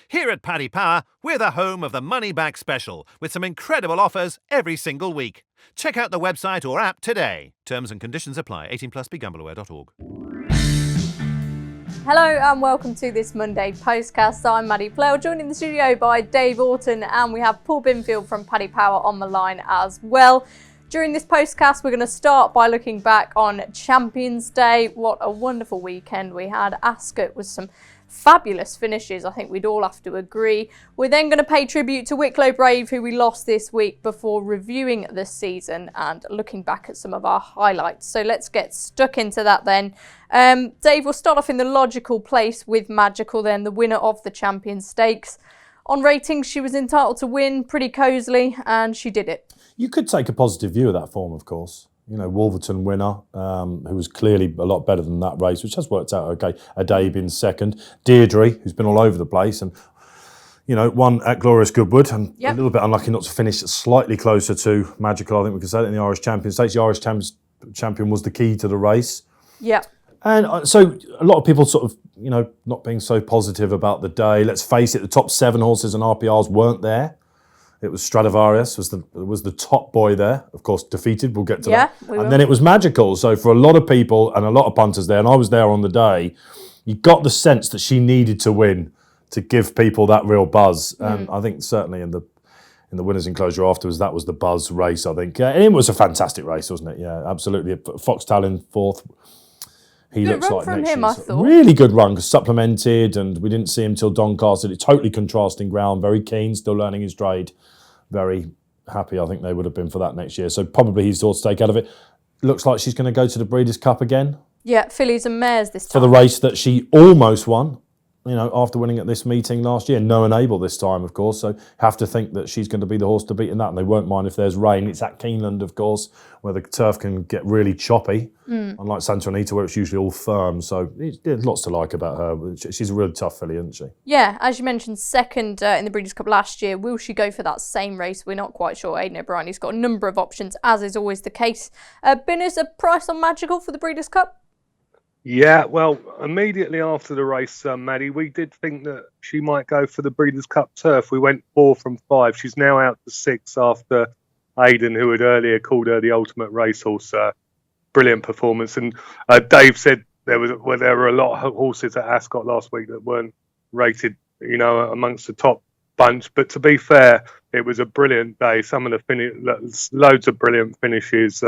Here at Paddy Power, we're the home of the Money Back Special, with some incredible offers every single week. Check out the website or app today. Terms and conditions apply. 18 plus, begambleaware.org. Hello and welcome to this Monday Postcast. I'm Paddy Power, joined in the studio by Dave Orton, and we have Paul Binfield from Paddy Power on the line as well. During this postcast, we're going to start by looking back on Champions Day. What a wonderful weekend we had. Ascot with some fabulous finishes, I think we'd all have to agree. We're then going to pay tribute to Wicklow Brave, who we lost this week, before reviewing the season and looking back at some of our highlights. So let's get stuck into that then. Dave, we'll start off in the logical place with Magical then, the winner of the Champions Stakes. On ratings, she was entitled to win pretty cosily, and she did it. You could take a positive view of that form, of course. You know, Wolverton winner, who was clearly a lot better than that race, which has worked out okay. Adabe in second. Deirdre, who's been all over the place and, you know, won at Glorious Goodwood, and a little bit unlucky not to finish slightly closer to Magical, I think we could say it, in the Irish Champion Stakes. The Irish Champion was the key to the race. Yeah. And so a lot of people sort of, you know, not being so positive about the day. Let's face it, the top 7 horses and RPRs weren't there. It was Stradivarius was the top boy there, of course, defeated. We'll get to that. And then it was Magical. So for a lot of people and a lot of punters there, and I was there on the day, you got the sense that she needed to win to give people that real buzz. And I think certainly in the winners' enclosure afterwards, that was the buzz race, I think. And it was a fantastic race, wasn't it? Yeah, absolutely. Foxtel in fourth. He good looks run like from next him, year's I thought. Really good run, supplemented, and we didn't see him till Doncaster. It's totally contrasting ground, very keen, still learning his trade. Very happy, I think they would have been for that next year. So probably he's all to take out of it. Looks like she's going to go to the Breeders' Cup again. Yeah, fillies and mares this time. For the race that she almost won, you know, after winning at this meeting last year. No and able this time, of course. So have to think that she's going to be the horse to beat in that. And they won't mind if there's rain. It's at Keeneland, of course, where the turf can get really choppy. Unlike Santa Anita, where it's usually all firm. So there's lots to like about her. She's a really tough filly, isn't she? Yeah, as you mentioned, second in the Breeders' Cup last year. Will she go for that same race? We're not quite sure. Aidan O'Brien's got a number of options, as is always the case. Binners, a price on Magical for the Breeders' Cup? Yeah, well, immediately after the race, Maddie, we did think that she might go for the Breeders' Cup turf. We went 4 from 5. She's now out to 6 after Aidan, who had earlier called her the ultimate racehorse. Brilliant performance. And Dave said there were a lot of horses at Ascot last week that weren't rated, you know, amongst the top bunch. But to be fair, it was a brilliant day. Some of the loads of brilliant finishes,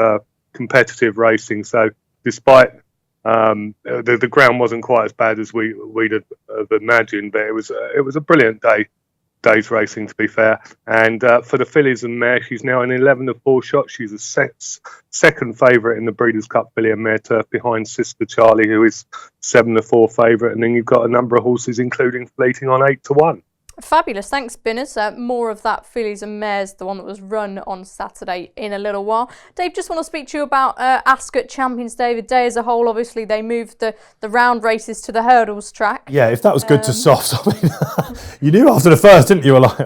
competitive racing. So despite the ground wasn't quite as bad as we'd have imagined, but it was a brilliant day's racing, to be fair. And for the fillies and mare, she's now in 11 of 4 shots. She's a second favourite in the Breeders' Cup filly and mare turf, behind Sister Charlie, who is 7 of 4 favourite. And then you've got a number of horses, including Fleeting, on 8 to 1. Fabulous, thanks Binners. More of that fillies and mares, the one that was run on Saturday, in a little while. Dave, just want to speak to you about Ascot Champions Day, the day as a whole. Obviously they moved the round races to the hurdles track. Yeah, if that was good to soft, I mean, you knew after the first, didn't you? You were like,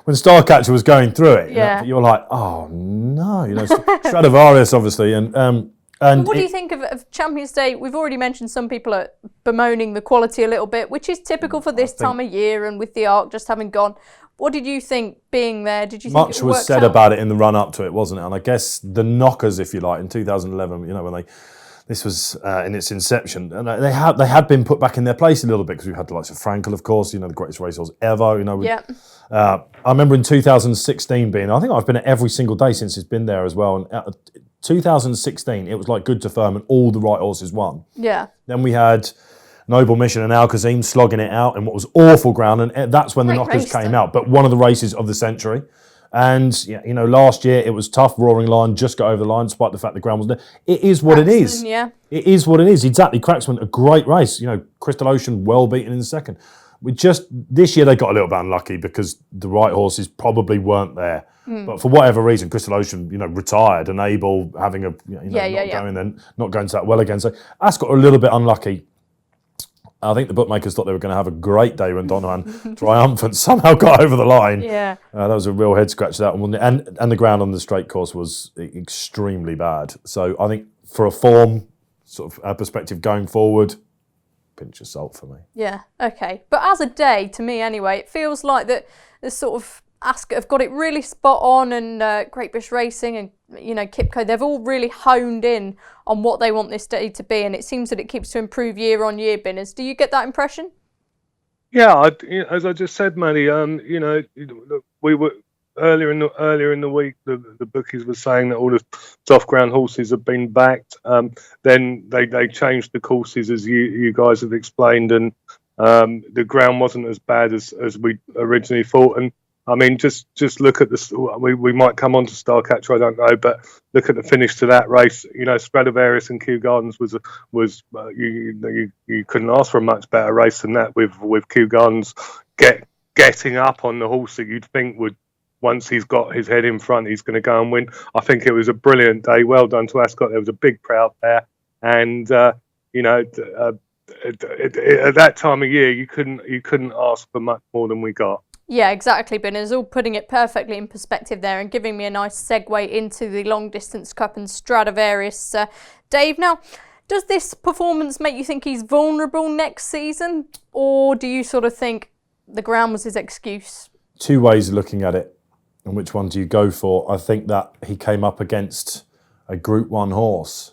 when Starcatcher was going through it, you were like, oh no, you know, Stradivarius obviously, and what do you think of Champions Day? We've already mentioned some people are bemoaning the quality a little bit, which is typical for this time of year, and with the Arc just having gone. What did you think being there? Did you think much was said about it in the run up to it, wasn't it? And I guess the knockers, if you like, in 2011, you know, when this was in its inception, and they had been put back in their place a little bit, because we had the likes of Frankel, of course, you know, the greatest racehorse ever, you know. I remember in 2016 being, I think I've been at every single day since it's been there as well, and 2016, it was like good to firm, and all the right horses won. Yeah. Then we had Noble Mission and Alcazim slogging it out in what was awful ground, and that's when the knockers came out. But one of the races of the century. And, you know, last year it was tough. Roaring Lion just got over the line, despite the fact the ground wasn't there. It is what it is. Yeah. It is what it is. Exactly. Cracksman, a great race. You know, Crystal Ocean, well beaten in the second. This year they got a little bit unlucky because the right horses probably weren't there. But for whatever reason, Crystal Ocean, you know, retired, and Abel having not going to that well again. So Ascot got a little bit unlucky. I think the bookmakers thought they were going to have a great day when Donovan triumphant somehow got over the line. Yeah, that was a real head scratch, that one, wasn't it? And the ground on the straight course was extremely bad. So I think for a form sort of perspective going forward, pinch of salt for me. Yeah, okay. But as a day, to me anyway, it feels like that the sort of Ascot have got it really spot on, and Great British Racing and, Kipco, they've all really honed in on what they want this day to be, and it seems that it keeps to improve year on year, Binners. Do you get that impression? Yeah, as I just said, Maddie, we were earlier in the week, the bookies were saying that all the soft ground horses have been backed. Then they changed the courses, as you guys have explained, and the ground wasn't as bad as we originally thought. And I mean, just look at this. We might come on to Starcatcher, I don't know, but look at the finish to that race. Stradivarius and Kew Gardens was you couldn't ask for a much better race than that. With Kew Gardens getting up on the horse that you'd think would, once he's got his head in front, he's going to go and win. I think it was a brilliant day. Well done to Ascot. There was a big crowd there, and at that time of year, you couldn't ask for much more than we got. Yeah, exactly, Binners, all putting it perfectly in perspective there and giving me a nice segue into the Long Distance Cup and Stradivarius. Dave, now, does this performance make you think he's vulnerable next season, or do you sort of think the ground was his excuse? Two ways of looking at it, and which one do you go for? I think that he came up against a Group 1 horse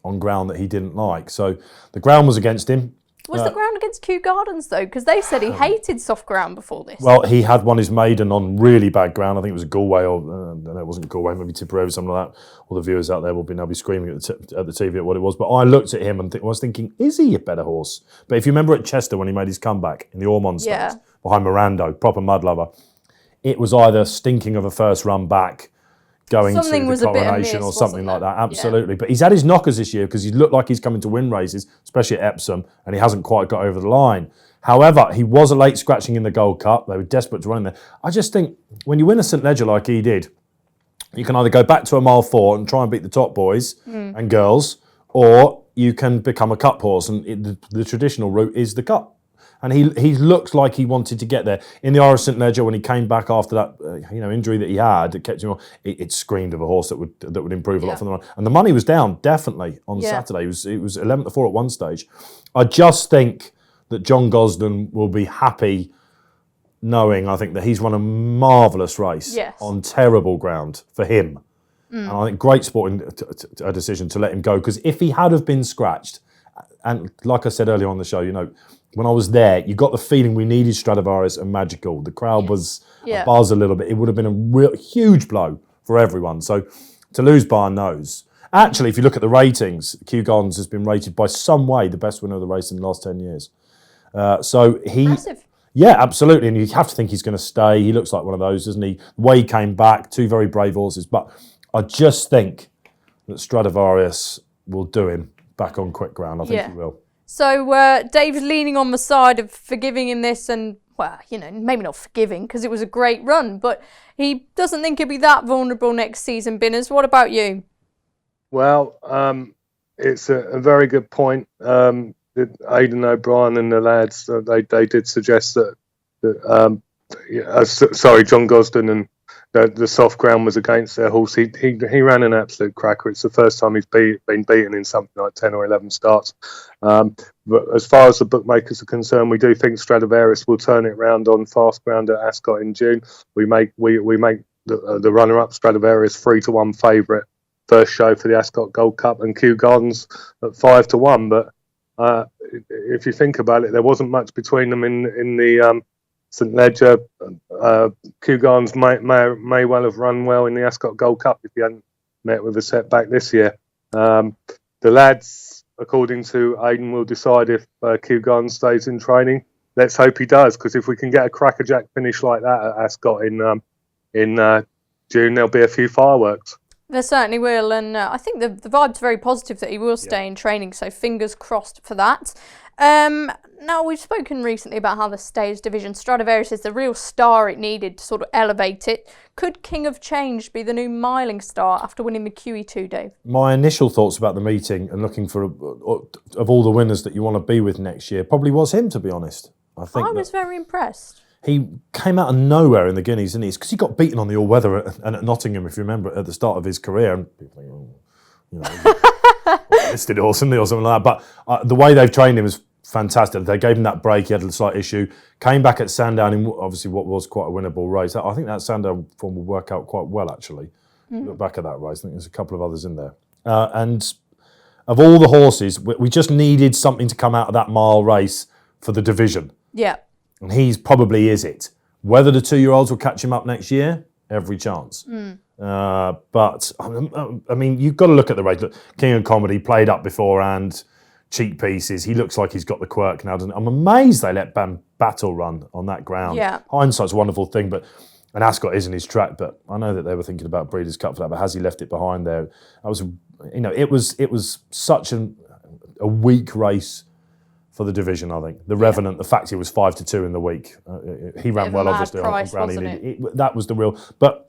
on ground that he didn't like. So the ground was against him. Was the ground against Kew Gardens, though? Because they said he hated soft ground before this. Well, he had won his maiden on really bad ground. I think it was Galway, or no, it wasn't Galway, maybe Tipperary, something like that. All the viewers out there will now be screaming at the TV at what it was. But I looked at him and was thinking, is he a better horse? But if you remember at Chester when he made his comeback in the Ormond Stakes, behind Mirando, proper mud lover, it was either stinking of a first run back, going something to the coronation or something like that. Absolutely. Yeah. But he's had his knockers this year because he looked like he's coming to win races, especially at Epsom, and he hasn't quite got over the line. However, he was a late scratching in the Gold Cup. They were desperate to run in there. I just think when you win a St. Leger like he did, you can either go back to a mile 4 and try and beat the top boys and girls, or you can become a cup horse, and the traditional route is the cup. And he looked like he wanted to get there. In the Irish St. Leger, when he came back after that injury that he had, it kept him on. It screamed of a horse that would improve a lot from the run. And the money was down definitely on Saturday. It was 11-4 at one stage. I just think that John Gosden will be happy knowing, I think, that he's run a marvellous race on terrible ground for him. And I think great sporting a decision to let him go, because if he had have been scratched, and like I said earlier on the show, when I was there, you got the feeling we needed Stradivarius and Magical. The crowd was buzzed a little bit. It would have been a real huge blow for everyone. So to lose by a nose. Actually, if you look at the ratings, Kew Gardens has been rated by some way the best winner of the race in the last 10 years. So he... Massive. Yeah, absolutely. And you have to think he's going to stay. He looks like one of those, doesn't he? The way he came back, 2 very brave horses. But I just think that Stradivarius will do him back on quick ground. I think he will. So Dave's leaning on the side of forgiving him this, and, well, maybe not forgiving because it was a great run, but he doesn't think he'll be that vulnerable next season, Binners. What about you? Well, it's a very good point. Aidan O'Brien and the lads, they did suggest that John Gosden and the soft ground was against their horse. He ran an absolute cracker. It's the first time he's been beaten in something like 10 or 11 starts. But as far as the bookmakers are concerned, we do think Stradivarius will turn it round on fast ground at Ascot in June. We make the runner-up Stradivarius 3-1 favourite first show for the Ascot Gold Cup, and Kew Gardens at 5-1. But if you think about it, there wasn't much between them in the St. Leger. Kew Gardens may well have run well in the Ascot Gold Cup if he hadn't met with a setback this year. The lads, according to Aidan, will decide if Kew Gardens stays in training. Let's hope he does, because if we can get a crackerjack finish like that at Ascot in June, there'll be a few fireworks. There certainly will, and I think the vibe's very positive that he will stay in training, so fingers crossed for that. Now, we've spoken recently about how the stage division, Stradivarius is the real star it needed to sort of elevate it. Could King of Change be the new miling star after winning the QE2, Dave? My initial thoughts about the meeting and looking for, of all the winners that you want to be with next year, probably was him, to be honest. I was very impressed. He came out of nowhere in the Guineas, didn't he? Because he got beaten on the all-weather and at Nottingham, if you remember, at the start of his career. And people think, listed horse, isn't he, or something like that. But the way they've trained him is fantastic. They gave him that break. He had a slight issue. Came back at Sandown in obviously what was quite a winnable race. I think that Sandown form will work out quite well, actually. Look back at that race. I think there's a couple of others in there. And of all the horses, we just needed something to come out of that mile race for the division. Yeah. And he's probably is it. Whether the 2-year-olds will catch him up next year, every chance. But, I mean, you've got to look at the race. Look, King of Comedy played up beforehand, cheek pieces. He looks like he's got the quirk now. I'm amazed they let Battle run on that ground. Yeah. Hindsight's a wonderful thing, and Ascot isn't his track, but I know that they were thinking about Breeders' Cup for that, but has he left it behind there? It was such a weak race for the division, I think. The Revenant, the fact he was 5-2 in the week, he ran well, obviously, price, on wasn't Granny. That was the real. But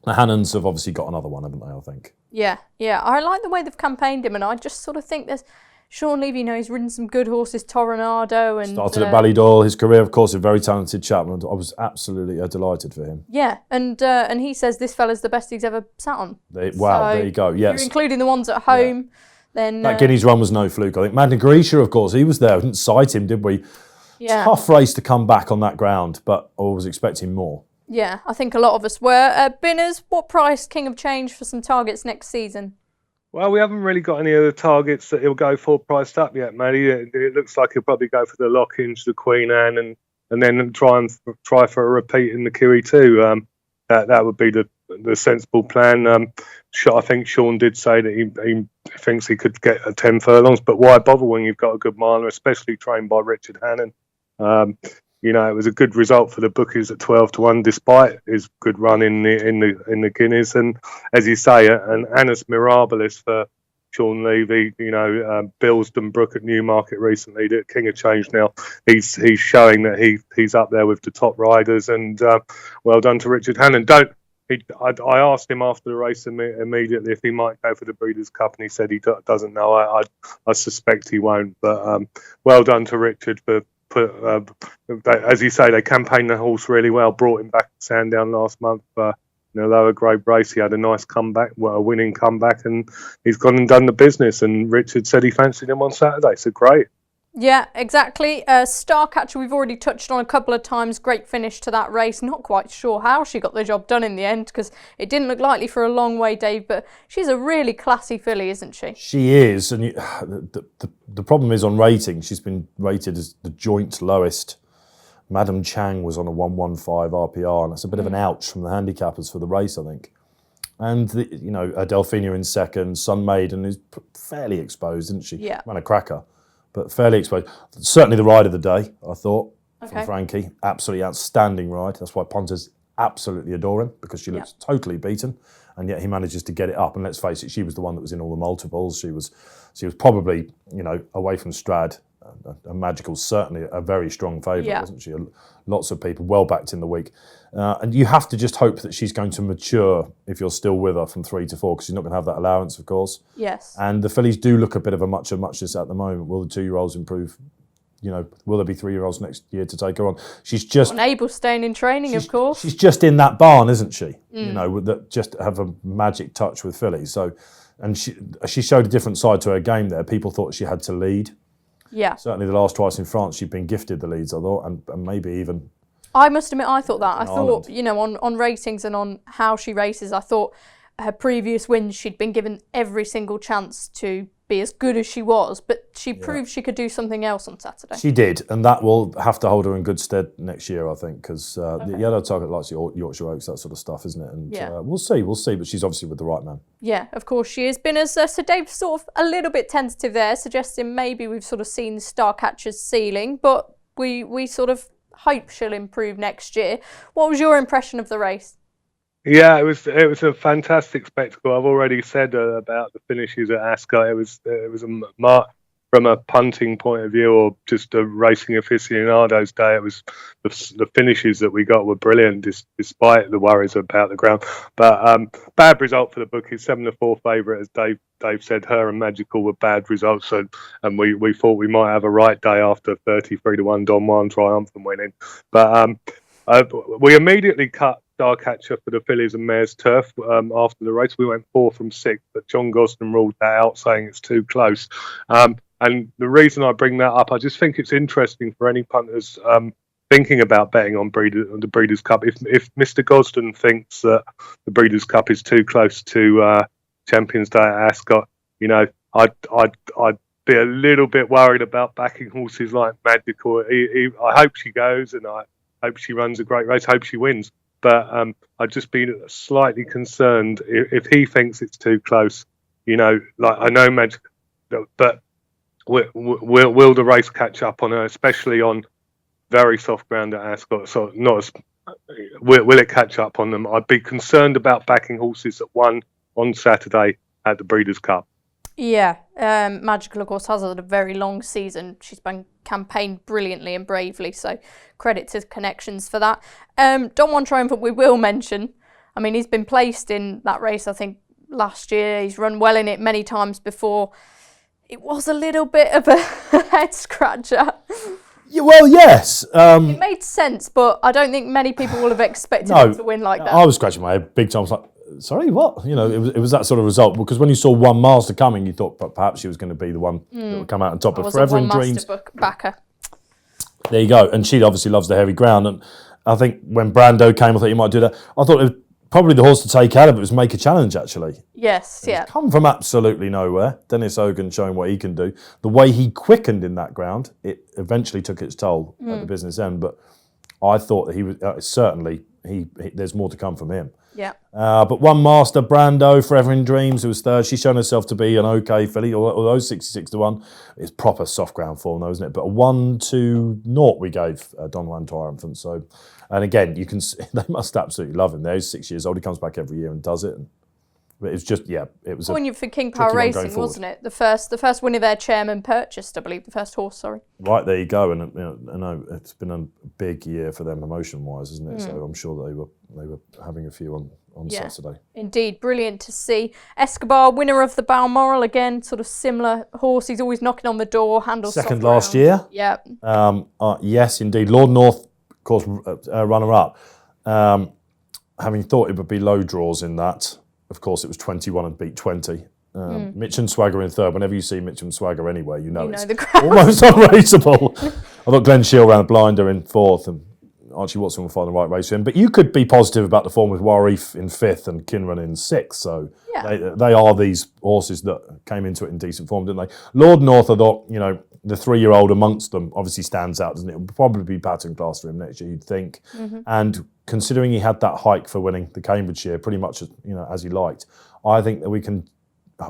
the Hannons have obviously got another one, haven't they, I think? Yeah. I like the way they've campaigned him, and I just sort of think there's Sean Levy, he's ridden some good horses, Toronado, and started at Ballydoyle. His career, of course, a very talented chap. I was absolutely delighted for him. Yeah, and he says this fella's the best he's ever sat on. There you go. Yes, if you're including the ones at home. Then that Guineas run was no fluke. I think Magna Grecia, of course, he was there. We didn't cite him, did we? Yeah. Tough race to come back on that ground, but I was expecting more. Yeah, I think a lot of us were. Binners, what price King of Change for some targets next season? Well, we haven't really got any of the targets that he'll go for priced up yet, Matty. It looks like he'll probably go for the Lock-ins, the Queen Anne, and then try for a repeat in the QE2. That would be the sensible plan. I think Sean did say that he thinks he could get 10 furlongs, but why bother when you've got a good miler, especially trained by Richard Hannon? It was a good result for the bookies at 12-1, despite his good run in the Guineas. And as you say, an Annus Mirabilis for Sean Levy. Bilston Brook at Newmarket recently, the King of Change now. He's showing that he's up there with the top riders. And well done to Richard Hannon. I asked him after the race immediately if he might go for the Breeders' Cup, and he said he doesn't know. I suspect he won't. But well done to Richard for. As you say, they campaigned the horse really well. Brought him back to Sandown last month in a lower grade race. He had a nice comeback, a winning comeback, and he's gone and done the business. And Richard said he fancied him on Saturday. So great. Yeah, exactly. Starcatcher, we've already touched on a couple of times. Great finish to that race. Not quite sure how she got the job done in the end, because it didn't look likely for a long way, Dave. But she's a really classy filly, isn't she? She is. And the problem is on rating, she's been rated as the joint lowest. Madam Chang was on a 115 RPR, and that's a bit of an ouch from the handicappers for the race, I think. And, Delphina in second, Sunmaiden is fairly exposed, isn't she? Yeah. Ran a cracker. But fairly exposed. Certainly the ride of the day, I thought, from Frankie. Absolutely outstanding ride. That's why punters absolutely adore him, because she looks totally beaten, and yet he manages to get it up. And let's face it, she was the one that was in all the multiples. She was probably, away from Strad, a magical, certainly a very strong favourite, wasn't she? Lots of people well backed in the week. And you have to just hope that she's going to mature if you're still with her from 3 to 4, because she's not going to have that allowance, of course. Yes. And the fillies do look a bit of a muchness at the moment. Will the 2-year-olds improve? Will there be 3-year-olds next year to take her on? She's just unable staying in training, of course. She's just in that barn, isn't she? That just have a magic touch with fillies. So, and she showed a different side to her game there. People thought she had to lead. Yeah. Certainly the last twice in France, she'd been gifted the leads, I thought, and maybe even. I must admit, I thought that. I thought, Ireland. on ratings and on how she races, I thought her previous wins, she'd been given every single chance to be as good as she was, but she proved she could do something else on Saturday. She did, and that will have to hold her in good stead next year, I think, because the yellow target likes Yorkshire Oaks, that sort of stuff, isn't it? And we'll see, but she's obviously with the right man. Yeah, of course she is. Binners, so Dave's sort of a little bit tentative there, suggesting maybe we've sort of seen Starcatcher's ceiling, but we sort of hope she'll improve next year. What was your impression of the race? Yeah, it was a fantastic spectacle. I've already said about the finishes at Ascot. It was from a punting point of view, or just a racing aficionado's day. It was the finishes that we got were brilliant, despite the worries about the ground. But bad result for the bookies. 7-4 favourite, as Dave said. Her and Magical were bad results, and we thought we might have a right day after 33-1 Don Juan triumphant winning. But we immediately cut Starcatcher for the fillies and mares turf after the race. We went 4 from 6, but John Gosden ruled that out, saying it's too close. And the reason I bring that up, I just think it's interesting for any punters thinking about betting on the Breeders' Cup. If Mr. Gosden thinks that the Breeders' Cup is too close to Champions Day at Ascot, I'd be a little bit worried about backing horses like Magical. I hope she goes, and I hope she runs a great race. I hope she wins. But I'd just be slightly concerned if he thinks it's too close. Like I know Magical, but will the race catch up on her, especially on very soft ground at Ascot? So will it catch up on them? I'd be concerned about backing horses that won on Saturday at the Breeders' Cup. Yeah, Magical, of course, has had a very long season. She's been campaigned brilliantly and bravely, so credit to Connections for that. Don Juan Triumphant we will mention. I mean, he's been placed in that race, I think, last year. He's run well in it many times before. It was a little bit of a head scratcher. Yeah, well, yes. It made sense, but I don't think many people will have expected him to win like that. I was scratching my head big time. I was like, sorry, what? It was that sort of result, because when you saw One Master coming, you thought perhaps she was going to be the one that would come out on top. But Forever in Dreams, backer. There you go. And she obviously loves the heavy ground. And I think when Brando came, I thought he might do that. I thought it was probably the horse to take out of it was Make a Challenge, actually. Yes, yeah. It's come from absolutely nowhere. Dennis Hogan showing what he can do. The way he quickened in that ground, it eventually took its toll at the business end. But I thought that he was certainly, there's more to come from him. Yeah. But One Master, Brando, Forever in Dreams, who was third, she's shown herself to be an okay filly, although 66-1 is proper soft ground form, though, isn't it? But a 1-0 we gave Don Juan Triumphant. So, and again, you can see, they must absolutely love him. He's 6 years old. He comes back every year and does it. But it was just, it was poignant for King Power Racing, wasn't it? The first winner their chairman purchased, I believe, the first horse. Sorry. Right, there you go. And I know it's been a big year for them emotion-wise, isn't it? So I'm sure they were having a few on Saturday. Indeed, brilliant to see. Escobar, winner of the Balmoral, again, sort of similar horse. He's always knocking on the door, handles second last year. Yeah. Yes, indeed. Lord North, of course, runner-up. Having thought it would be low draws in that, of course, it was 21 and beat 20. Mitch and Swagger in third. Whenever you see Mitch and Swagger anywhere, you know it's almost unraceable. I thought Glenn Shield ran a blinder in fourth, and Archie Watson will find the right race in. But you could be positive about the form with Warif in fifth and Kinran in sixth. So they are these horses that came into it in decent form, didn't they? Lord North, I thought, the 3-year-old amongst them obviously stands out, doesn't it? It would probably be pattern class for him next year, you'd think. And considering he had that hike for winning the Cambridgeshire pretty much as he liked, I think that we can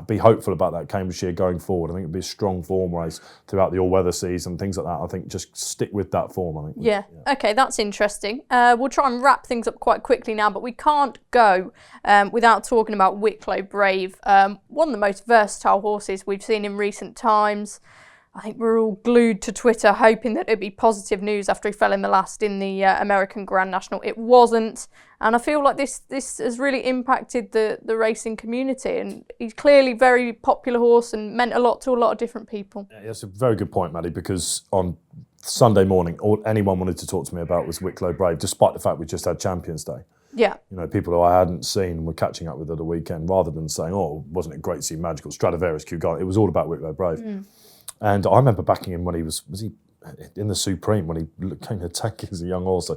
be hopeful about that Cambridgeshire going forward. I think it'll be a strong form race throughout the all-weather season, things like that. I think just stick with that form, I think. Yeah. Okay, that's interesting. We'll try and wrap things up quite quickly now, but we can't go without talking about Wicklow Brave, one of the most versatile horses we've seen in recent times. I think we're all glued to Twitter hoping that it'd be positive news after he fell in the last in the American Grand National. It wasn't, and I feel like this has really impacted the racing community, and he's clearly a very popular horse and meant a lot to a lot of different people. Yeah, that's a very good point, Maddie, because on Sunday morning, all anyone wanted to talk to me about was Wicklow Brave, despite the fact we just had Champions Day. Yeah. People who I hadn't seen were catching up with at the weekend, rather than saying, oh, wasn't it great to see Magical, Stradivarius, Kew Gardens. It was all about Wicklow Brave. And I remember backing him when he was he in the Supreme, when he came to tank as a young horse. So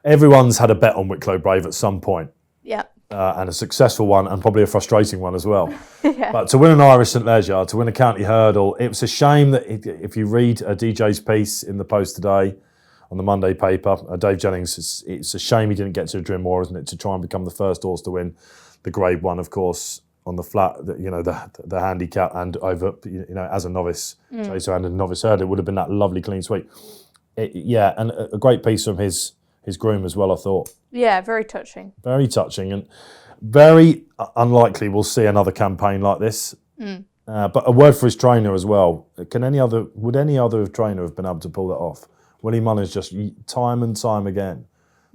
everyone's had a bet on Wicklow Brave at some point. Yeah. And a successful one, and probably a frustrating one as well. But to win an Irish St Leger, to win a county hurdle, it was a shame that if you read a DJ's piece in the Post today, on the Monday paper, Dave Jennings, it's a shame he didn't get to Drimore, isn't it, to try and become the first horse to win the Grade 1, of course, on the flat, the handicap, and over, as a novice chaser and a novice herd, it would have been that lovely clean sweep. And a great piece from his groom as well, I thought. Yeah, very touching. Very touching, and very unlikely we'll see another campaign like this. But a word for his trainer as well. Would any other trainer have been able to pull that off? Willie Mullins just time and time again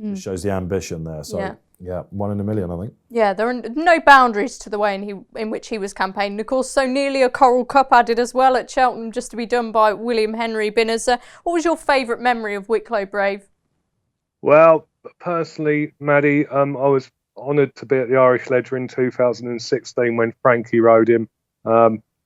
just shows the ambition there. So. Yeah, 1 in a million, I think. Yeah, there are no boundaries to the way in which he was campaigning. Of course, so nearly a Coral Cup added as well at Cheltenham, just to be done by William Henry Binners. What was your favourite memory of Wicklow Brave? Well, personally, Maddie, I was honoured to be at the Irish Ledger in 2016 when Frankie rode him.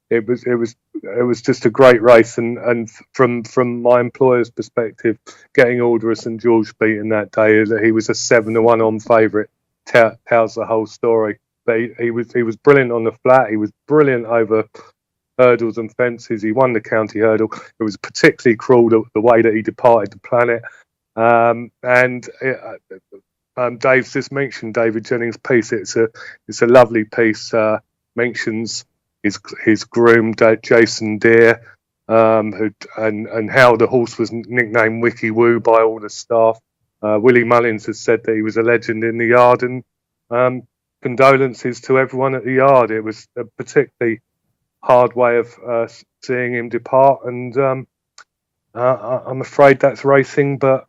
it was just a great race, and from my employer's perspective, getting Order of St George beaten that day, that he was a 7-1 on favourite, tells the whole story. But he was brilliant on the flat. He was brilliant over hurdles and fences. He won the county hurdle. It was particularly cruel the way that he departed the planet. Dave's just mentioned David Jennings' piece. It's a lovely piece. Mentions his groom Jason Deere, and how the horse was nicknamed Wiki Woo by all the staff. Willie Mullins has said that he was a legend in the yard, and condolences to everyone at the yard. It was a particularly hard way of seeing him depart, and I'm afraid that's racing, but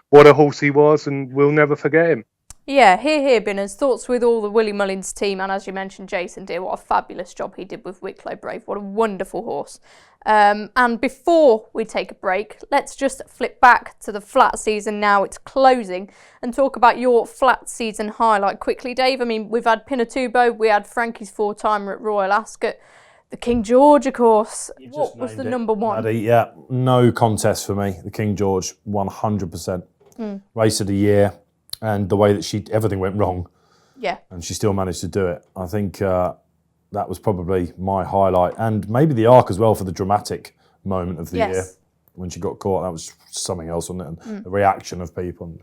what a horse he was, and we'll never forget him. Yeah, here, Binners. Thoughts with all the Willie Mullins team, and as you mentioned, Jason Deere, what a fabulous job he did with Wicklow Brave. What a wonderful horse. And before we take a break, let's just flip back to the flat season now. It's closing, and talk about your flat season highlight quickly, Dave. I mean, we've had Pinatubo, we had Frankie's 4-timer at Royal Ascot. The King George, of course. What was the number one? Paddy, yeah, no contest for me. The King George, 100%. Race of the year. And the way that everything went wrong. Yeah. And she still managed to do it. I think that was probably my highlight. And maybe the arc as well for the dramatic moment of the year. When she got caught, that was something else, wasn't it? And the reaction of people.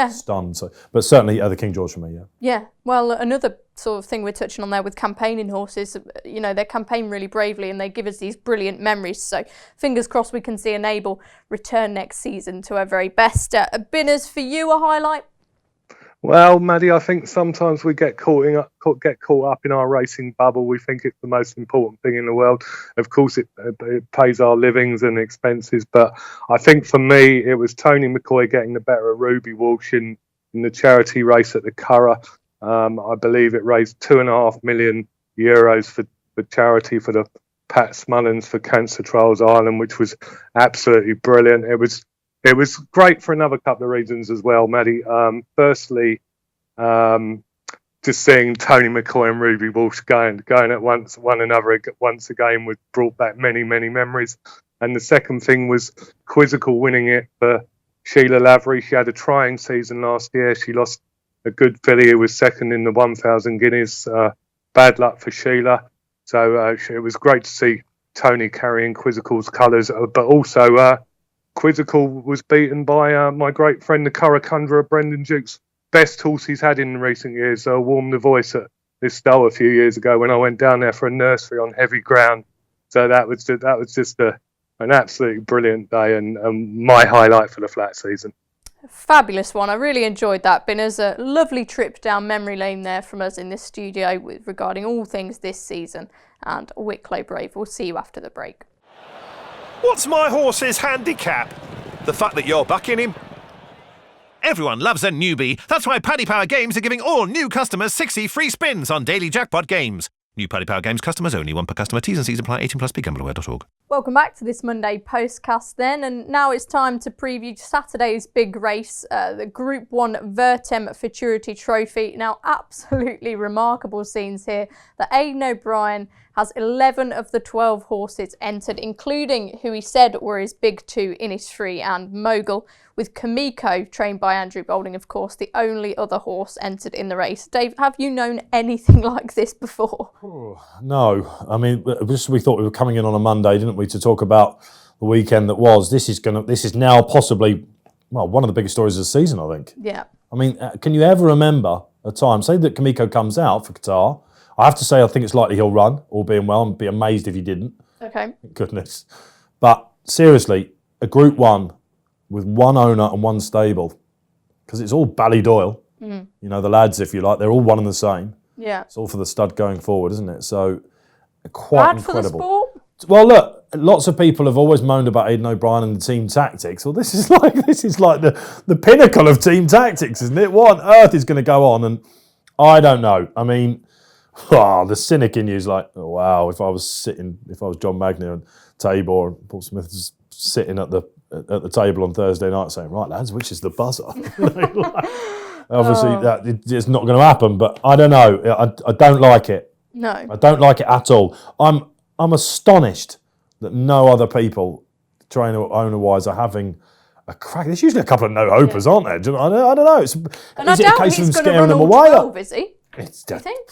Stunned. So, but certainly the King George for me, yeah. Yeah. Well, another sort of thing we're touching on there with campaigning horses, you know, they campaign really bravely and they give us these brilliant memories. So fingers crossed we can see Enable return next season to her very best. Binners, for you, a highlight? Well, Maddie, I think sometimes we get caught up in our racing bubble. We think it's the most important thing in the world. Of course, it pays our livings and expenses. But I think for me, it was Tony McCoy getting the better of Ruby Walsh in the charity race at the Curragh. I believe it raised €2.5 million for charity for the Pat Smullins for Cancer Trials Ireland, which was absolutely brilliant. It was great for another couple of reasons as well, Maddie. Firstly, just seeing Tony McCoy and Ruby Walsh going at one another once again brought back many, many memories. And the second thing was Quizzical winning it for Sheila Lavery. She had a trying season last year. She lost a good filly who was second in the 1,000 guineas. Bad luck for Sheila. So it was great to see Tony carrying Quizzical's colours, but also Quizzical was beaten by my great friend, the Curragh Conjurer, Brendan Jukes. Best horse he's had in recent years. Warmed the voice at this Stowe a few years ago when I went down there for a nursery on heavy ground. So that was just an absolutely brilliant day and my highlight for the flat season. Fabulous one. I really enjoyed that. Been as a lovely trip down memory lane there from us in this studio regarding all things this season and Wicklow Brave. We'll see you after the break. What's my horse's handicap? The fact that you're backing him? Everyone loves a newbie. That's why Paddy Power Games are giving all new customers 60 free spins on daily jackpot games. New Paddy Power Games customers only, one per customer. T's and C's apply. 18+. BeGambleAware.org. Welcome back to this Monday Postcast then, and now it's time to preview Saturday's big race, the Group 1 Vertem Futurity Trophy. Now, absolutely remarkable scenes here. The Aidan O'Brien has 11 of the 12 horses entered, including who he said were his big two, Innisfree and Mogul, with Kamiko, trained by Andrew Boulding, of course, the only other horse entered in the race. Dave, have you known anything like this before? No. I mean, we thought we were coming in on a Monday, didn't we, to talk about the weekend that was. This is now possibly, well, one of the biggest stories of the season, I think. Yeah. I mean, can you ever remember a time, say that Kamiko comes out for Qatar, I have to say I think it's likely he'll run, all being well, and be amazed if he didn't. Okay. Goodness. But seriously, a Group 1 with one owner and one stable, because it's all Ballydoyle, you know, the lads, if you like, they're all one and the same. Yeah. It's all for the stud going forward, isn't it? So, quite Bad incredible. for the sport? Well, look, lots of people have always moaned about Aidan O'Brien and the team tactics. Well, this is like the pinnacle of team tactics, isn't it? What on earth is going to go on? And I don't know. I mean, the cynic in you is like, oh, wow, if I was John Magnier and Tabor and Paul Smith was sitting at the table on Thursday night saying, right, lads, which is the buzzer? Obviously, that it's not going to happen, but I don't know. I don't like it. No. I don't like it at all. I'm I'm astonished that no other people, trainer owner-wise, are having a crack. There's usually a couple of no-hopers, aren't there? I don't know. Is it a case of them scaring them away? 12, is he? Do you think?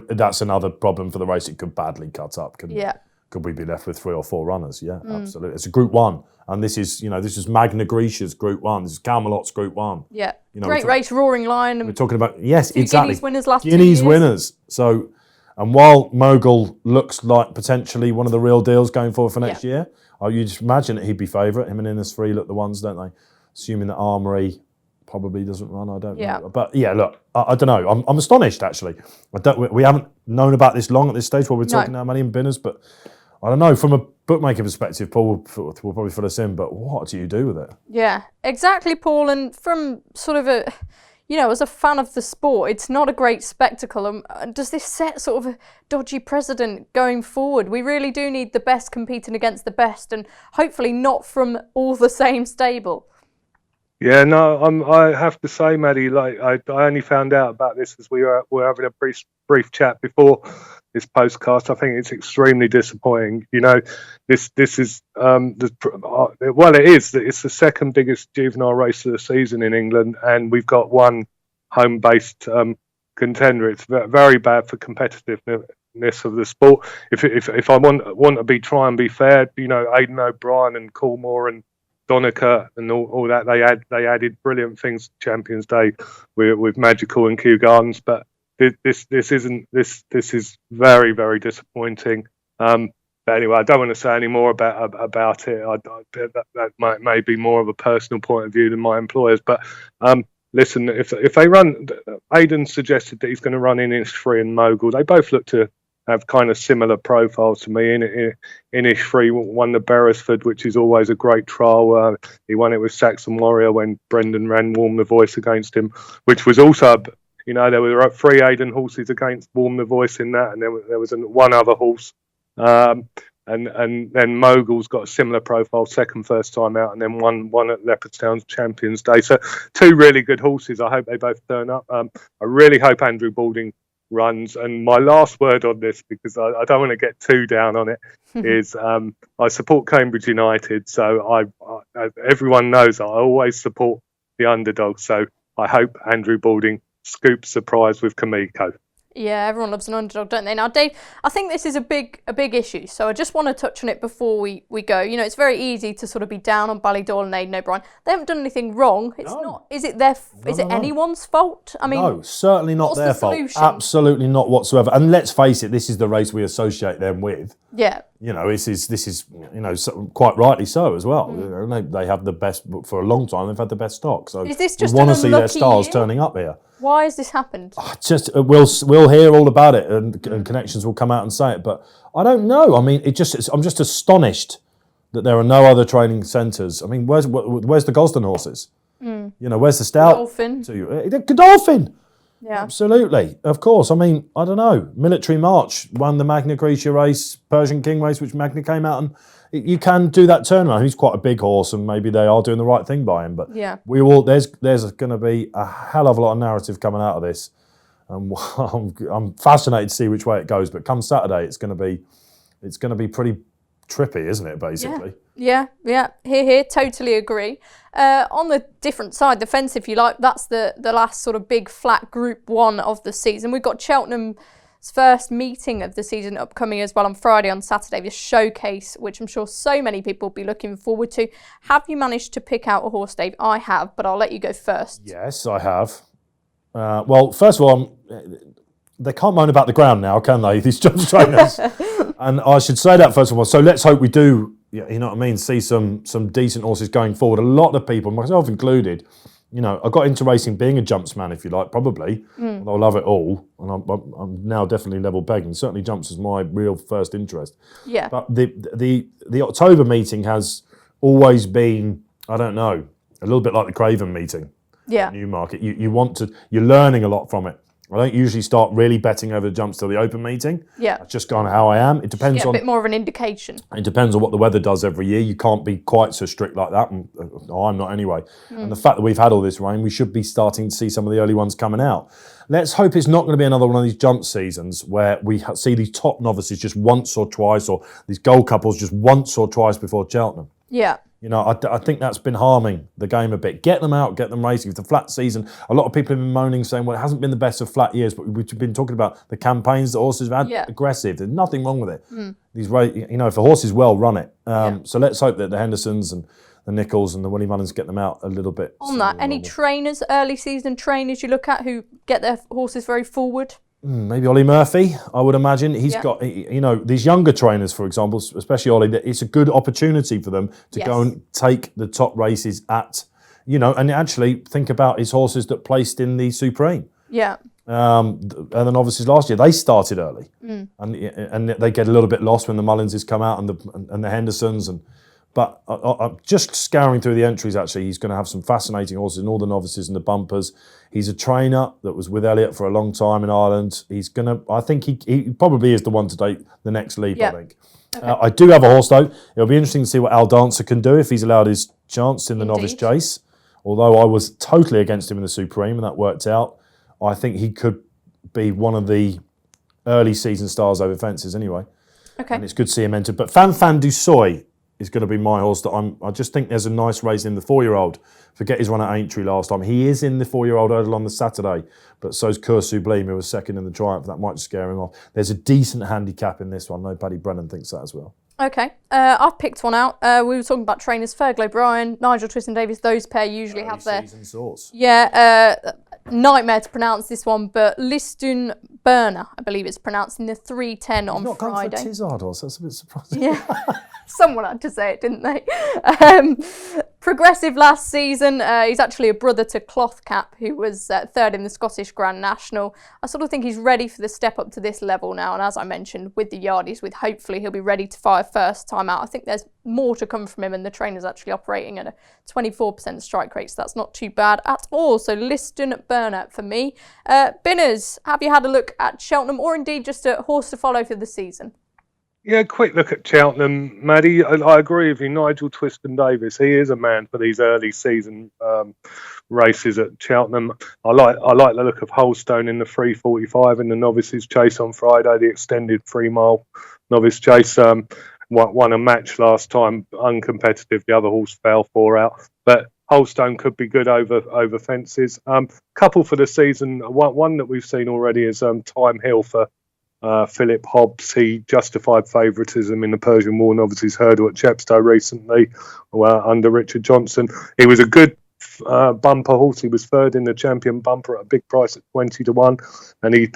That's another problem for the race. It could badly cut up, couldn't it? Could we be left with 3 or 4 runners? Yeah, absolutely. It's a Group 1. And this is Magna Grecia's Group 1. This is Camelot's Group 1. Yeah. Great race, Roaring Lion. We're talking about, exactly. Guineas winners last 2 years. Guineas winners. So, and while Mogul looks like potentially one of the real deals going forward for next year, you just imagine that he'd be favourite. Him and Innisfree look the ones, don't they? Assuming that Armoury probably doesn't run, I don't know. But look, I don't know. I'm astonished, actually. We haven't known about this long at this stage while we're talking how many binners, but I don't know. From a bookmaker perspective, Paul will probably fill us in, but what do you do with it? Yeah, exactly, Paul. And from sort of a, as a fan of the sport, it's not a great spectacle. And does this set sort of a dodgy precedent going forward? We really do need the best competing against the best, and hopefully not from all the same stable. Yeah, no, I have to say, Maddie, like I only found out about this as we were having a brief chat before this postcast. I think it's extremely disappointing. This is it's the second biggest juvenile race of the season in England, and we've got one home-based contender. It's very bad for competitiveness of the sport. If I want to try and be fair, Aidan O'Brien and Coolmore and Donica and all that, they added brilliant things to Champions Day with Magical and Kew Gardens, but this is very, very disappointing. But anyway, I don't want to say any more about it. That may be more of a personal point of view than my employer's. But listen, if they run, Aidan suggested that he's going to run Innisfree and Mogul. They both look to have kind of similar profiles to me. Innisfree won the Beresford, which is always a great trial. He won it with Saxon Warrior when Brendan ran Warm the Voice against him, which was also, there were 3 Aidan horses against Warm the Voice in that, and there was one other horse. And then Mogul's got a similar profile, first time out, and then one at Leopardstown's Champions Day. So 2 really good horses. I hope they both turn up. I really hope Andrew Balding runs. And my last word on this, because I don't want to get too down on it, is I support Cambridge United. So everyone knows I always support the underdog. So I hope Andrew Balding scoops the prize with Kamiko. Yeah, everyone loves an underdog, don't they? Now, Dave, I think this is a big issue, so I just want to touch on it before we go. It's very easy to sort of be down on Ballydoyle and Aidan O'Brien. They haven't done anything wrong. It's not. Is it anyone's fault? I mean, no, certainly not their fault. Absolutely not whatsoever. And let's face it, this is the race we associate them with. Yeah. This is quite rightly so as well. They have the best for a long time. They've had the best stock. So is this just we want to see their stars turning up here. Why has this happened? We'll hear all about it, and connections will come out and say it. But I don't know. I mean, I'm just astonished that there are no other training centres. I mean, where's the Gosden horses? Where's the Stout? Godolphin. Yeah, absolutely, of course. I mean, I don't know. Military March won the Magna Grecia race, Persian King race, which Magna came out, and you can do that turnaround. He's quite a big horse, and maybe they are doing the right thing by him. But there's going to be a hell of a lot of narrative coming out of this, and I'm fascinated to see which way it goes. But come Saturday, it's going to be pretty trippy, isn't it? Basically. Yeah. Here, totally agree. On the different side, the fence, if you like, that's the last sort of big flat Group 1 of the season. We've got Cheltenham's first meeting of the season upcoming as well on Friday, on Saturday, the showcase, which I'm sure so many people will be looking forward to. Have you managed to pick out a horse, Dave? I have, but I'll let you go first. Yes, I have. Well, first of all, they can't moan about the ground now, can they, these jumps trainers? And I should say that first of all. So let's hope we do, you know what I mean, see some decent horses going forward. A lot of people, myself included, I got into racing being a jumps man, if you like, probably. I love it all, and I'm now definitely level pegging. Certainly jumps is my real first interest. Yeah. But the October meeting has always been, I don't know, a little bit like the Craven meeting. Yeah. Newmarket. You're learning a lot from it. I don't usually start really betting over the jumps till the open meeting. Yeah. That's just kind of how I am. It depends Get a on bit more of an indication. It depends on what the weather does every year. You can't be quite so strict like that. And, I'm not anyway. And the fact that we've had all this rain, we should be starting to see some of the early ones coming out. Let's hope it's not going to be another one of these jump seasons where we see these top novices just once or twice, or these gold couples just once or twice before Cheltenham. Yeah. You know, I think that's been harming the game a bit. Get them out, get them racing. It's a flat season. A lot of people have been moaning, saying, well, it hasn't been the best of flat years, but we've been talking about the campaigns the horses have had, aggressive. There's nothing wrong with it. These, you know, if a horse is well, run it. So let's hope that the Hendersons and the Nichols and the Willie Mullins get them out a little bit. On that, any trainers, early season trainers you look at who get their horses very forward? Maybe Ollie Murphy, I would imagine. He's got, you know, these younger trainers, for example, especially Ollie, it's a good opportunity for them to go and take the top races at, you know, and actually think about his horses that placed in the Supreme. Yeah. And then obviously last year they started early, and they get a little bit lost when the Mullinses come out and the Hendersons But I'm just scouring through the entries, actually. He's going to have some fascinating horses in all the novices and the bumpers. He's a trainer that was with Elliott for a long time in Ireland. I think he probably is the one to take the next leap, I think. Okay. I do have a horse, though. It'll be interesting to see what Al Dancer can do if he's allowed his chance in the novice chase. Although I was totally against him in the Supreme, and that worked out. I think he could be one of the early season stars over fences anyway. Okay. And it's good to see him entered. But Fan du Soi is going to be my horse that I just think there's a nice race in the 4-year-old. Forget his run at Aintree last time. He is in the 4-year-old hurdle on the Saturday, but so's Coeur Sublime, who was second in the Triumph. That might scare him off. There's a decent handicap in this one. No, Paddy Brennan thinks that as well. Okay, I've picked one out. We were talking about trainers, Fergal O'Brien, Nigel Twiston-Davies. Those pair usually have their sorts. Yeah, nightmare to pronounce this one, but Listun Burner, I believe it's pronounced, in the 3:10 on not Friday. Not gone for Tizard horse. That's a bit surprising. Yeah, someone had to say it, didn't they? Progressive last season. He's actually a brother to Cloth Cap, who was third in the Scottish Grand National. I sort of think he's ready for the step up to this level now. And as I mentioned, with the Yardies, hopefully he'll be ready to fire first time out. I think there's more to come from him, and the trainer's actually operating at a 24% strike rate, so that's not too bad at all. So Liston Burner for me. Binners, have you had a look at Cheltenham, or indeed just a horse to follow for the season? Yeah, quick look at Cheltenham, Maddie. I agree with you. Nigel Twiston-Davies, he is a man for these early season races at Cheltenham. I like the look of Holstone in the 3:45 in the novices chase on Friday, the extended 3-mile novice chase. Won a match last time, uncompetitive. The other horse fell 4 out, but Holstone could be good over fences. Couple for the season. One that we've seen already is Time Hill for Philip Hobbs. He justified favouritism in the Persian War novices hurdle at Chepstow recently under Richard Johnson. He was a good bumper horse. He was third in the champion bumper at a big price at 20-1, and he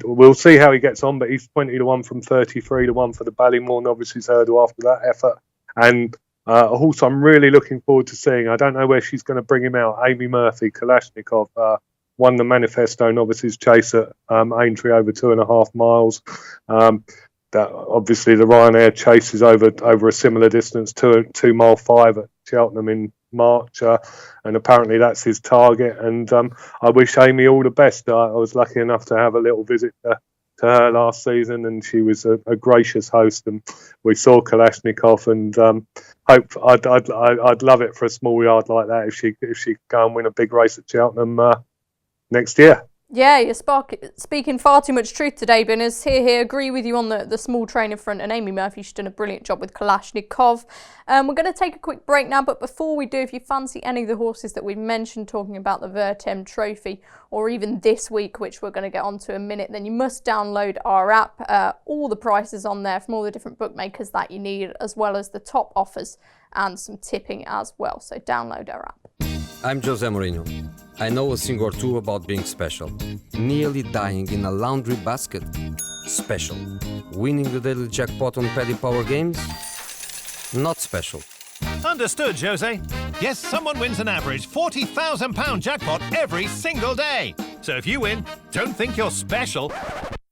we'll see how he gets on, but he's 20-1 from 33-1 for the Balmoral novices hurdle after that effort. And a horse I'm really looking forward to seeing. I don't know where she's going to bring him out. Amy Murphy, Kalashnikov, won the Manifesto novices chase at Aintree over 2.5 miles. That obviously the Ryanair chase is over a similar distance, 2 mile 5 at Cheltenham in March, and apparently that's his target. And I wish Amy all the best. I was lucky enough to have a little visit to her last season, and she was a gracious host. And we saw Kalashnikov, and I'd love it for a small yard like that if she could go and win a big race at Cheltenham next year. Yeah, you're speaking far too much truth today, Binners. Here, agree with you on the small trainer front, and Amy Murphy, she's done a brilliant job with Kalashnikov. We're going to take a quick break now, but before we do, if you fancy any of the horses that we've mentioned, talking about the Vertem Trophy, or even this week, which we're going to get onto in a minute, then you must download our app. All the prices on there from all the different bookmakers that you need, as well as the top offers and some tipping as well. So download our app. I'm Jose Mourinho. I know a thing or two about being special. Nearly dying in a laundry basket? Special. Winning the daily jackpot on Paddy Power games? Not special. Understood, Jose. Yes, someone wins an average £40,000 jackpot every single day. So if you win, don't think you're special.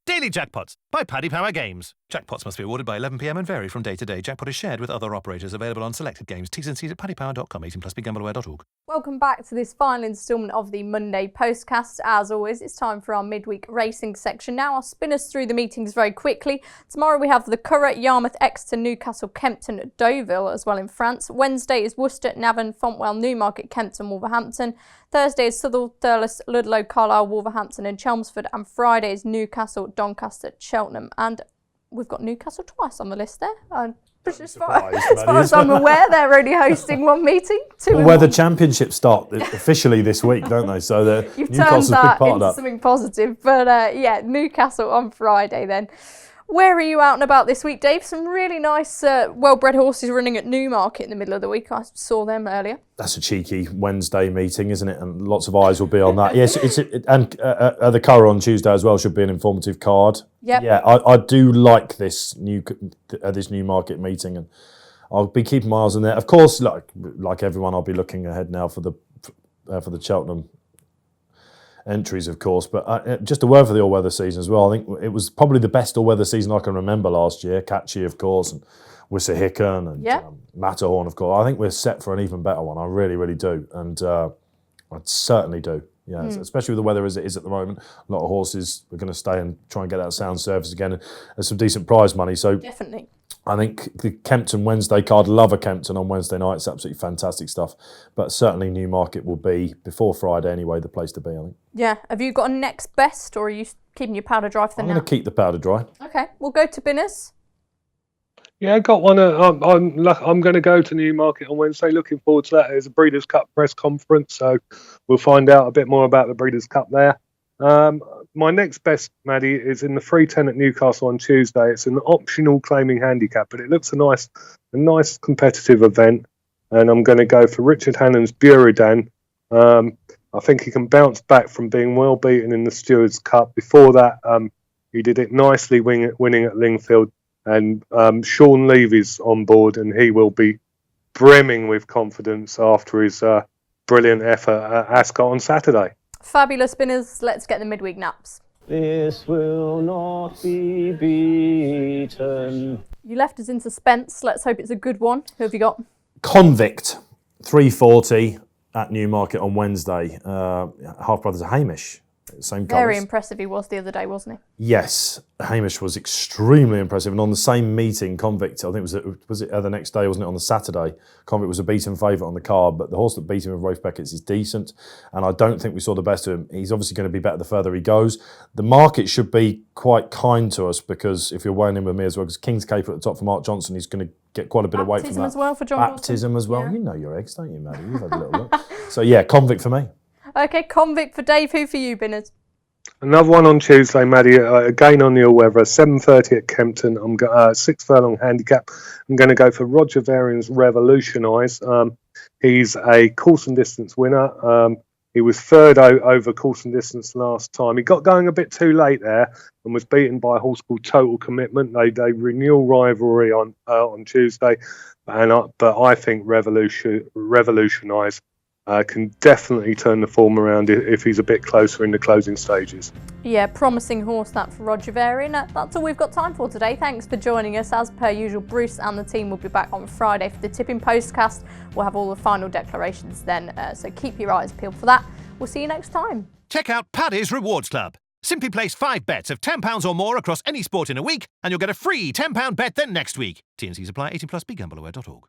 Daily jackpots. by Paddy Power Games. Jackpots must be awarded by 11 p.m. and vary from day to day. Jackpot is shared with other operators. Available on selected games. T's and C's at paddypower.com. 18+ BeGambleAware.org. Welcome back to this final instalment of the Monday Postcast. As always, it's time for our midweek racing section. Now I'll spin us through the meetings very quickly. Tomorrow we have the Curragh, Yarmouth, Exeter, Newcastle, Kempton, Deauville as well in France. Wednesday is Worcester, Navan, Fontwell, Newmarket, Kempton, Wolverhampton. Thursday is Southall, Thurles, Ludlow, Carlisle, Wolverhampton and Chelmsford. And Friday is Newcastle, Doncaster, Cheltenham. And we've got Newcastle twice on the list there. As far as I'm aware, they're only hosting one meeting. Where the championships start officially this week, don't they? So you've Newcastle's turned that big part into of that. something positive. But yeah, Newcastle on Friday then. Where are you out and about this week, Dave? Some really nice well-bred horses running at Newmarket in the middle of the week. I saw them earlier. That's a cheeky Wednesday meeting, isn't it? And lots of eyes will be on that. Yes, and the Curragh on Tuesday as well should be an informative card. Yep. Yeah, I do like this Newmarket meeting, and I'll be keeping my eyes on there. Of course, like everyone, I'll be looking ahead now for the Cheltenham entries, of course, but just a word for the all-weather season as well. I think it was probably the best all-weather season I can remember last year. Catchy, of course, and Wissahickon and Matterhorn, of course. I think we're set for an even better one. I really, really do, and I certainly do. Yeah, especially with the weather as it is at the moment. A lot of horses are going to stay and try and get that sound surface again, and some decent prize money. So Definitely. I think the Kempton Wednesday card, love a Kempton on Wednesday night. It's absolutely fantastic stuff. But certainly Newmarket will be, before Friday anyway, the place to be, I think. Yeah. Have you got a next best, or are you keeping your powder dry for the I'm now? going to keep the powder dry. Okay, we'll go to Binners. Yeah, I got one. I'm going to go to Newmarket on Wednesday. Looking forward to that. There's a Breeders' Cup press conference, so we'll find out a bit more about the Breeders' Cup there. My next best, Maddie, is in the 310 at Newcastle on Tuesday. It's an optional claiming handicap, but it looks a nice competitive event. And I'm going to go for Richard Hannon's Buridan. I think he can bounce back from being well beaten in the Stewards' Cup. Before that, he did it nicely, winning at Lingfield. And Sean Levy's on board, and he will be brimming with confidence after his brilliant effort at Ascot on Saturday. Fabulous Spinners. Let's get the midweek naps. This will not be beaten. You left us in suspense. Let's hope it's a good one. Who have you got? Convict, 340 at Newmarket on Wednesday. Half brothers of Hamish, same colours. Very impressive he was the other day, wasn't he? Yes, Hamish was extremely impressive. And on the same meeting, Convict, I think was it the next day, wasn't it, on the Saturday? Convict was a beaten favourite on the card, but the horse that beat him with Rafe Beckett's is decent. And I don't think we saw the best of him. He's obviously going to be better the further he goes. The market should be quite kind to us, because if you're weighing in with me as well, because King's Caper at the top for Mark Johnson, he's going to get quite a bit of weight from that. Baptism as well for John Baptism Johnson. as well. Yeah. You know your eggs, don't you, Maddie? You've had a little look. So yeah, Convict for me. Okay, Convict for Dave. Who for you, Binners? Another one on Tuesday, Maddie. Again on the all-weather, 7:30 at Kempton. I'm 6 furlong handicap. I'm going to go for Roger Varian's Revolutionise. He's a course and distance winner. He was third over course and distance last time. He got going a bit too late there and was beaten by a horse called Total Commitment. They renew rivalry on Tuesday, but I think Revolutionise can definitely turn the form around if he's a bit closer in the closing stages. Yeah, promising horse that for Roger Varian. That's all we've got time for today. Thanks for joining us. As per usual, Bruce and the team will be back on Friday for the tipping postcast. We'll have all the final declarations then, so keep your eyes peeled for that. We'll see you next time. Check out Paddy's Rewards Club. Simply place 5 bets of £10 or more across any sport in a week, and you'll get a free £10 bet the next week. T&Cs apply. 18+ BeGambleAware.org.